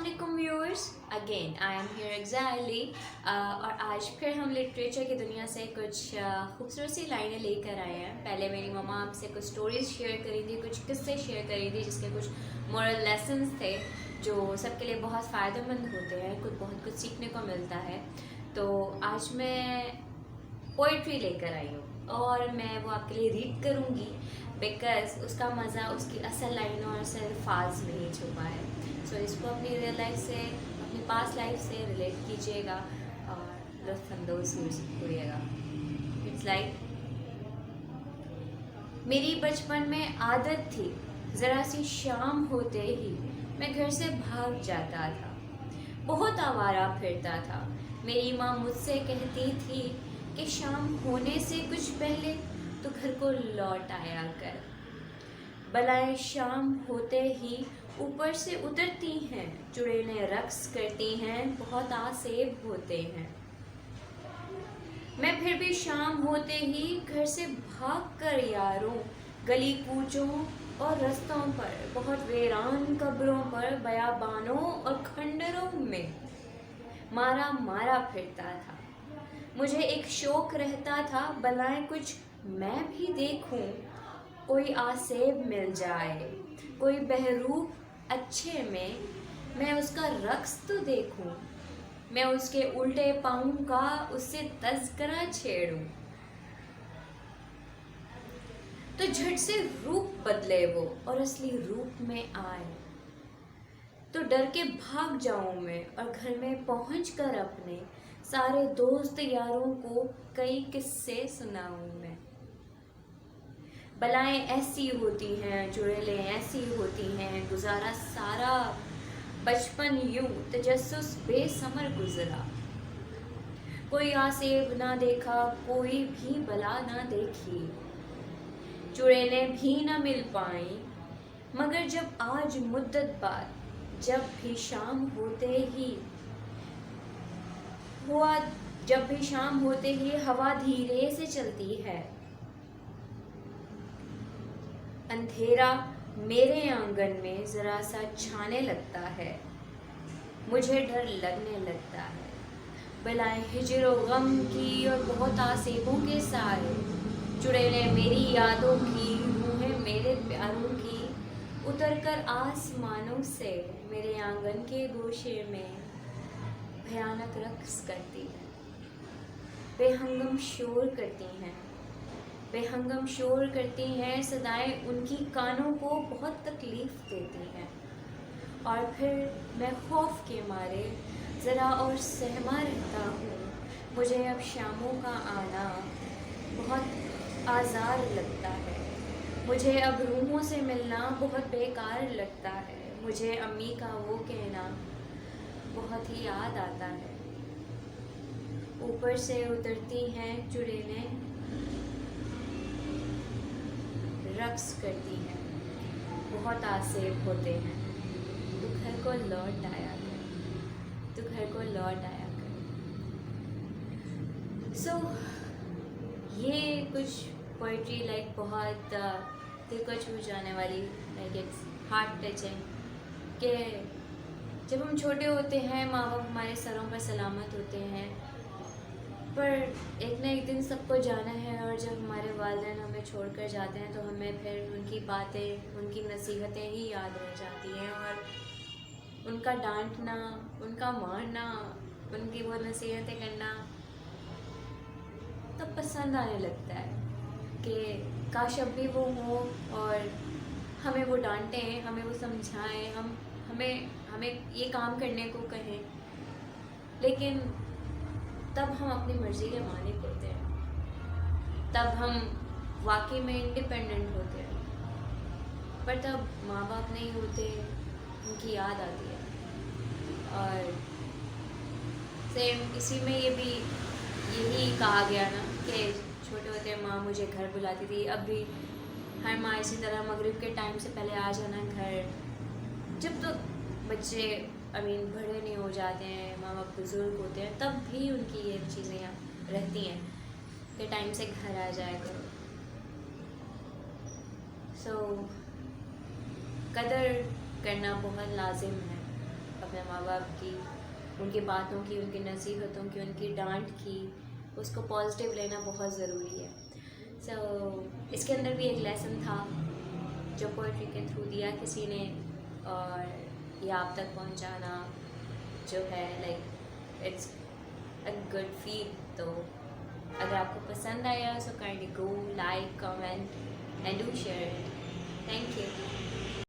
अस्सलाम viewers, again I am here exactly. और आज फिर हम लिटरेचर की दुनिया से कुछ खूबसूरत सी लाइनें लेकर आए हैं। पहले मेरी मम्मा आपसे कुछ स्टोरीज शेयर करी थी, कुछ किस्से शेयर करी थी जिसके कुछ मॉरल लेसन्स थे जो सबके लिए बहुत फ़ायदेमंद होते हैं, बहुत कुछ सीखने को मिलता है। तो आज मैं पोइट्री लेकर आई हूँ और मैं वो आपके लिए रीड करूँगी बिकॉज़ उसका मज़ा उसकी असल लाइनों और असल अल्फाज में ही छुपा है। सो इसको अपनी रियल लाइफ से, अपनी पास्ट लाइफ से रिलेट कीजिएगा और लुत्फ़अंदोज़ होइएगा। इट्स लाइक, मेरी बचपन में आदत थी, ज़रा सी शाम होते ही मैं घर से भाग जाता था, बहुत आवारा फिरता था। मेरी माँ मुझसे कहती थी कि शाम होने से कुछ पहले तो घर को लौट आया कर। बलाएं शाम होते ही ऊपर से उतरती हैं, चुड़ैलें रक्स करती हैं, बहुत आसेब होते हैं। मैं फिर भी शाम होते ही घर से भाग कर यारों, गली कूचों और रास्तों पर, बहुत वीरान कब्रों पर, बयाबानों और खंडरों में मारा मारा फिरता था। मुझे एक शौक रहता था, भलाएं कुछ मैं भी देखूं, कोई आसेब मिल जाए, कोई बहरूप अच्छे में मैं उसका रक्स तो देखूं, मैं उसके उल्टे पाँव का उससे तज़किरा छेड़ूं। तो झट से रूप बदले वो और असली रूप में आए, तो डर के भाग जाऊं मैं और घर में पहुंचकर अपने सारे दोस्त यारों को कई किस्से सुनाऊं मैं। बलाएं ऐसी होती हैं, चुड़ैलें ऐसी होती हैं, गुजारा सारा बचपन यूं तजस्सुस बेसमर गुजरा। कोई आसेब ना देखा, कोई भी बला ना देखी, चुड़ैलें भी ना मिल पाई, मगर जब आज मुद्दत बाद, जब भी शाम होते ही हुआ जब भी शाम होते ही हवा धीरे से चलती है, अंधेरा मेरे आंगन में जरा सा छाने लगता है, मुझे डर लगने लगता है। बलाएं हिजर व गम की और बहुत आसेबों के सारे, चुड़ैलें मेरी यादों की, रूहें मेरे प्यारों की, उतरकर आसमानों से मेरे आंगन के गोशे में भयानक रक्स करती हैं, बेहंगम शोर करती हैं, बेहंगम शोर करती हैं। सदाएं उनकी कानों को बहुत तकलीफ देती हैं। और फिर मैं खौफ के मारे ज़रा और सहमा रहता हूँ। मुझे अब शामों का आना बहुत आज़ार लगता है, मुझे अब रूहों से मिलना बहुत बेकार लगता है, मुझे अम्मी का वो कहना बहुत ही याद आता है। ऊपर से उतरती हैं चुड़ैलें, रक्स करती हैं, बहुत आसेब होते हैं, तू घर को लौट आया कर, तू घर को लौट आया कर। सो ये कुछ पोइट्री लाइक बहुत दिल को छू जाने वाली, लाइक इट्स हार्ट टचिंग, कि जब हम छोटे होते हैं माँ बाप हमारे सरों पर सलामत होते हैं, पर एक न एक दिन सबको जाना है। और जब हमारे वालिदैन हमें छोड़कर जाते हैं तो हमें फिर उनकी बातें, उनकी नसीहतें ही याद रह जाती हैं, और उनका डांटना, उनका मारना, उनकी वो नसीहतें करना तब पसंद आने लगता है कि काश अब भी वो हो और हमें वो डांटें, हमें वो समझाएं, हमें ये काम करने को कहें। लेकिन तब हम अपनी मर्ज़ी के मालिक होते हैं, तब हम वाकई में इंडिपेंडेंट होते हैं, पर तब माँ बाप नहीं होते, उनकी याद आती है। और सेम इसी में ये भी यही कहा गया ना कि छोटे होते माँ मुझे घर बुलाती थी। अब भी हर माँ इसी तरह मगरिब के टाइम से पहले आ जाना घर, जब तो बच्चे बड़े नहीं हो जाते हैं, माँ बाप बुज़ुर्ग होते हैं, तब भी उनकी ये चीज़ें यहाँ रहती हैं कि टाइम से घर आ जाया करो। सो कदर करना बहुत लाजिम है अपने माँ बाप की, उनकी बातों की, उनकी नसीहतों की, उनकी डांट की, उसको पॉजिटिव लेना बहुत ज़रूरी है। इसके अंदर भी एक लेसन था जो पोइट्री के थ्रू दिया किसी ने, और ये आप तक पहुंचाना जो है like it's a good feel. तो अगर आपको पसंद आया so kindly go like, comment and do share it. Thank you.